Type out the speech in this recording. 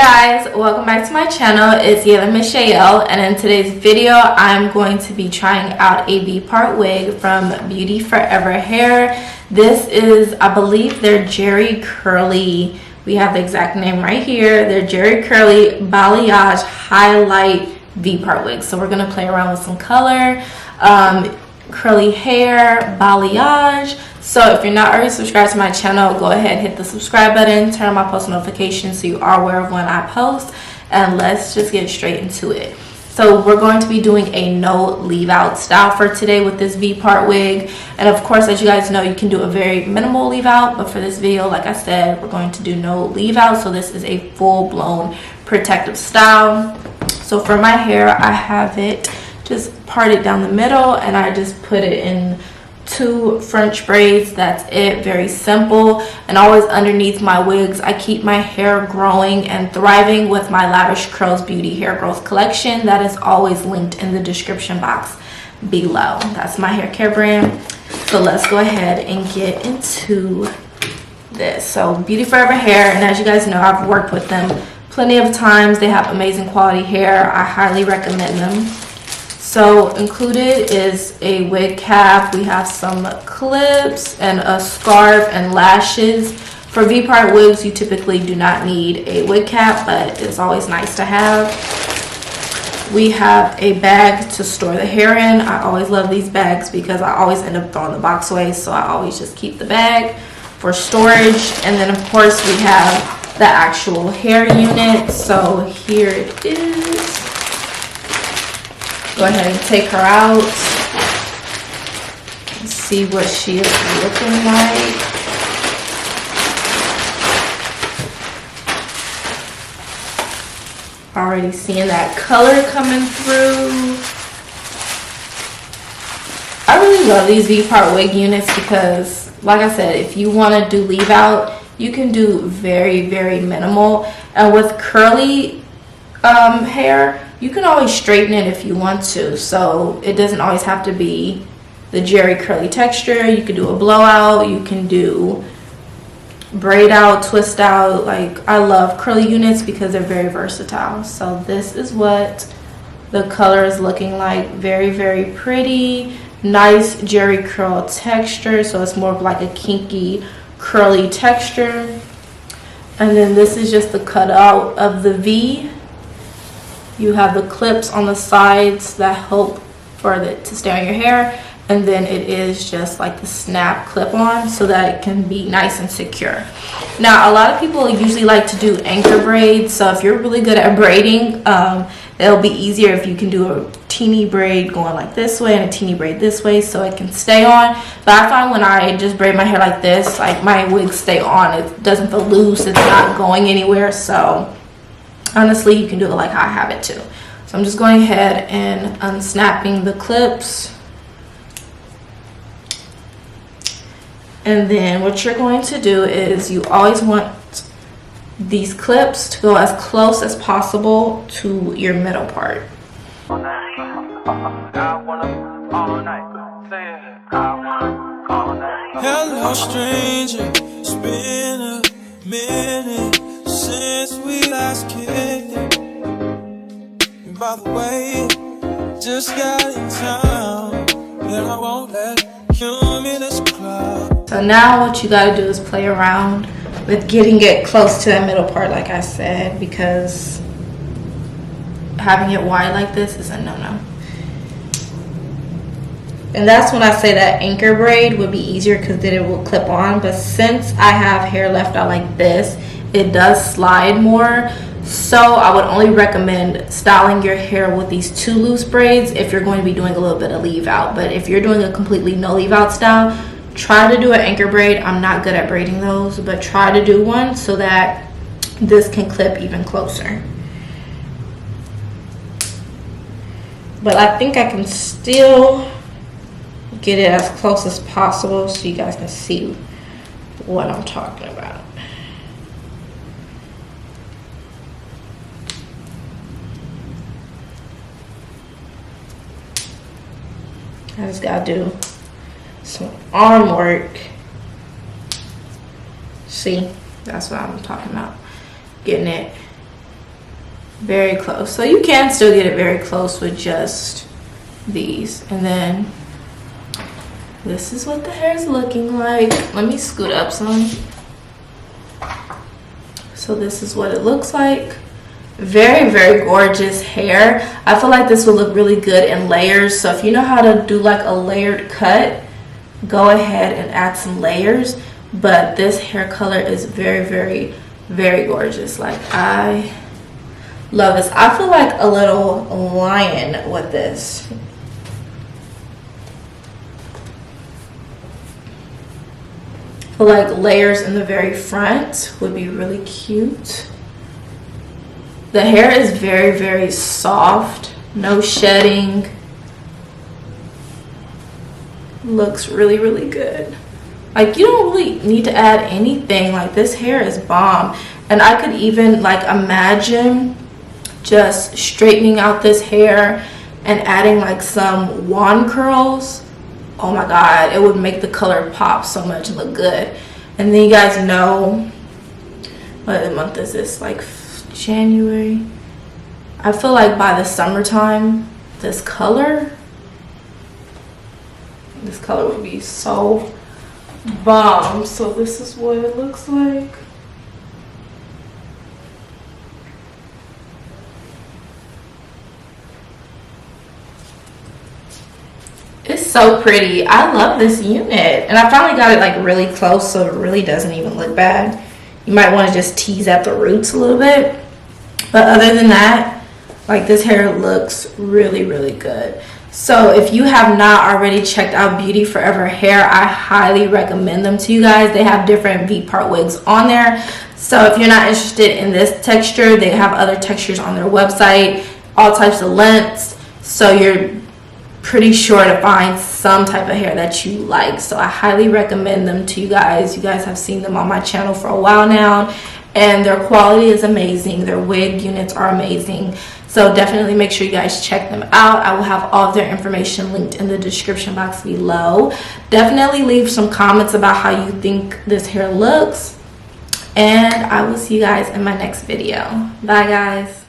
guys, welcome back to my channel. It's Yalon, and in today's video I'm going to be trying out a V-part wig from Beauty Forever Hair. This is, I believe, their Jerry Curly, we have the exact name right here, their Jerry Curly balayage highlight V-part wig. So we're going to play around with some color, curly hair, balayage. So if you're not already subscribed to my channel, go ahead, hit the subscribe button, turn on my post notifications so you are aware of when I post, and let's just get straight into it. So we're going to be doing a no leave out style for today with this V-part wig, and of course, as you guys know, you can do a very minimal leave out, but for this video, like I said, we're going to do no leave out. So this is a full-blown protective style. So for my hair, I have it just parted down the middle, and I just put it in 2 French braids. That's it, very simple. And always underneath my wigs, I keep my hair growing and thriving with my Lavish Curls Beauty Hair Growth Collection. That is always linked in the description box below. That's my hair care brand. So let's go ahead and get into this. So Beauty Forever Hair, and as you guys know, I've worked with them plenty of times. They have amazing quality hair. I highly recommend them. So included is a wig cap, we have some clips and a scarf and lashes. For V-part wigs, you typically do not need a wig cap, but it's always nice to have. We have a bag to store the hair in. I always love these bags because I always end up throwing the box away, so I always just keep the bag for storage. And then of course we have the actual hair unit. So here it is. Go ahead and take her out and see what she is looking like. Already seeing that color coming through. I really love these V-part wig units because, like I said, if you want to do leave out, you can do very, very minimal. And with curly hair, you can always straighten it if you want to, so it doesn't always have to be the Jerry Curly texture. You can do a blowout, you can do braid out, twist out. Like, I love curly units because they're very versatile. So this is what the color is looking like. Very, very pretty, nice Jerry curl texture, so it's more of like a kinky curly texture. And then this is just the cutout of the V. You have the clips on the sides that help for it to stay on your hair, and then it is just like the snap clip on so that it can be nice and secure. Now, a lot of people usually like to do anchor braids, so if you're really good at braiding, it'll be easier if you can do a teeny braid going like this way and a teeny braid this way so it can stay on. But I find when I just braid my hair like this, like, my wigs stay on. It doesn't feel loose, it's not going anywhere. So honestly, you can do it like I have it too. So I'm just going ahead and unsnapping the clips. And then what you're going to do is you always want these clips to go as close as possible to your middle part. Hello, stranger. It's been a minute since we last kicked it. And by the way, just got in town, and I won't let you in this crowd. So now what you gotta do is play around with getting it close to that middle part, like I said, because having it wide like this is a no-no. And that's when I say that anchor braid would be easier because then it will clip on. But since I have hair left out like this, it does slide more. So I would only recommend styling your hair with these 2 loose braids if you're going to be doing a little bit of leave out. But if you're doing a completely no leave out style, try to do an anchor braid. I'm not good at braiding those, but try to do one so that this can clip even closer. But I think I can still get it as close as possible so you guys can see what I'm talking about. I just gotta do some arm work. See, that's what I'm talking about. Getting it very close. So you can still get it very close with just these. And then this is what the hair is looking like. Let me scoot up some. So this is what it looks like. Very, very gorgeous hair. I feel like this will look really good in layers. So if you know how to do like a layered cut, go ahead and add some layers. But this hair color is very, very, very gorgeous. Like, I love this. I feel like a little lion with this. I feel like layers in the very front would be really cute. The hair is very, very soft. No shedding. Looks really, really good. Like, you don't really need to add anything. Like, this hair is bomb. And I could even like imagine just straightening out this hair and adding like some wand curls. Oh my god, it would make the color pop so much and look good. And then you guys know, what month is this? Like January. I feel like by the summertime, this color would be so bomb. So this is what it looks like. It's so pretty. I love this unit. And I finally got it like really close, so it really doesn't even look bad. You might want to just tease at the roots a little bit. But other than that, like, this hair looks really, really good. So if you have not already checked out Beauty Forever Hair, I highly recommend them to you guys. They have different V-part wigs on there. So if you're not interested in this texture, they have other textures on their website, all types of lengths. So you're pretty sure to find some type of hair that you like. So I highly recommend them to you guys. You guys have seen them on my channel for a while now, and their quality is amazing. Their wig units are amazing. So definitely make sure you guys check them out. I will have all of their information linked in the description box below. Definitely leave some comments about how you think this hair looks, and I will see you guys in my next video. Bye guys.